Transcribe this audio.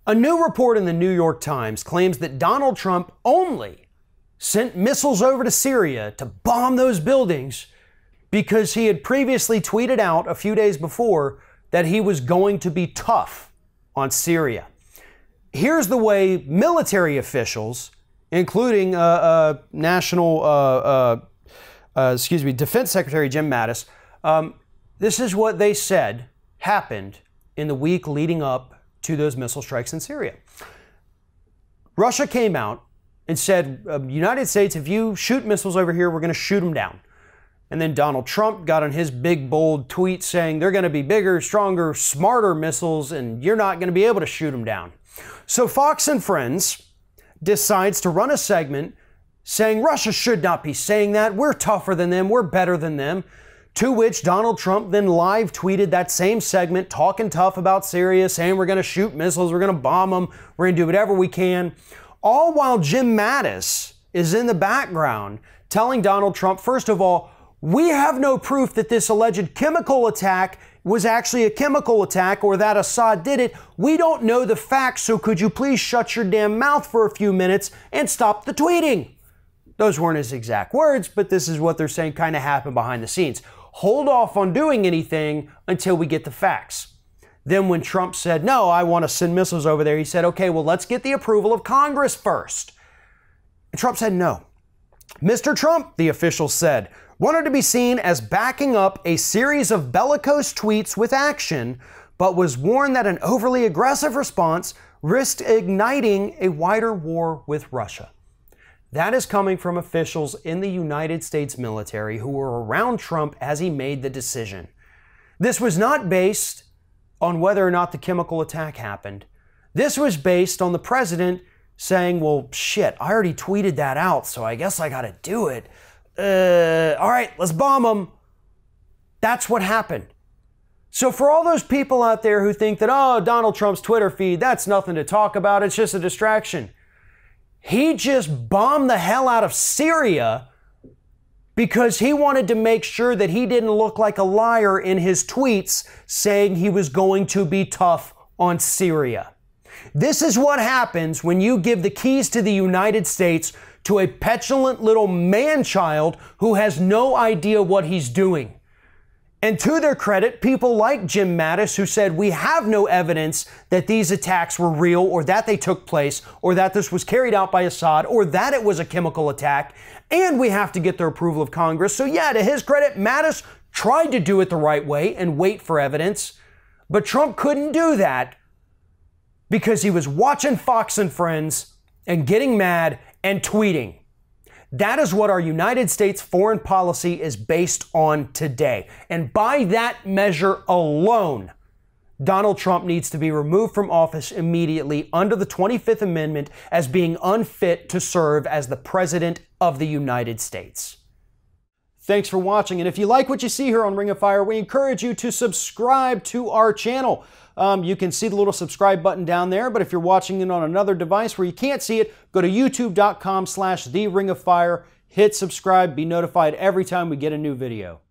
A new report in the New York Times claims that Donald Trump only sent missiles over to Syria to bomb those buildings because he had previously tweeted out a few days before that he was going to be tough on Syria. Here's the way military officials, including Defense Secretary Jim Mattis, this is what they said happened in the week leading up to those missile strikes in Syria. Russia came out and said, United States, if you shoot missiles over here, we're going to shoot them down. And then Donald Trump got on his big, bold tweet saying they're going to be bigger, stronger, smarter missiles, and you're not going to be able to shoot them down. So Fox and Friends decides to run a segment saying Russia should not be saying that. We're tougher than them. We're better than them. To which Donald Trump then live tweeted that same segment, talking tough about Syria, saying we're going to shoot missiles, we're going to bomb them, we're going to do whatever we can. All while Jim Mattis is in the background telling Donald Trump, first of all, we have no proof that this alleged chemical attack was actually a chemical attack or that Assad did it. We don't know the facts, so could you please shut your damn mouth for a few minutes and stop the tweeting? Those weren't his exact words, but this is what they're saying kind of happened behind the scenes. Hold off on doing anything until we get the facts. Then when Trump said, no, I want to send missiles over there, he said, okay, well, let's get the approval of Congress first. And Trump said no. Mr. Trump, the officials said, wanted to be seen as backing up a series of bellicose tweets with action, but was warned that an overly aggressive response risked igniting a wider war with Russia. That is coming from officials in the United States military who were around Trump as he made the decision. This was not based on whether or not the chemical attack happened. This was based on the president saying, well, shit, I already tweeted that out, so I guess I got to do it. All right, let's bomb them. That's what happened. So for all those people out there who think that, oh, Donald Trump's Twitter feed, that's nothing to talk about, it's just a distraction. He just bombed the hell out of Syria because he wanted to make sure that he didn't look like a liar in his tweets saying he was going to be tough on Syria. This is what happens when you give the keys to the United States to a petulant little man-child who has no idea what he's doing. And to their credit, people like Jim Mattis, who said we have no evidence that these attacks were real or that they took place or that this was carried out by Assad or that it was a chemical attack, and we have to get the approval of Congress. So yeah, to his credit, Mattis tried to do it the right way and wait for evidence, but Trump couldn't do that because he was watching Fox and Friends and getting mad and tweeting. That is what our United States foreign policy is based on today. And by that measure alone, Donald Trump needs to be removed from office immediately under the 25th Amendment as being unfit to serve as the President of the United States. Thanks for watching. And if you like what you see here on Ring of Fire, we encourage you to subscribe to our channel. You can see the little subscribe button down there, but if you're watching it on another device where you can't see it, go to youtube.com/TheRingOfFire, hit subscribe, be notified every time we get a new video.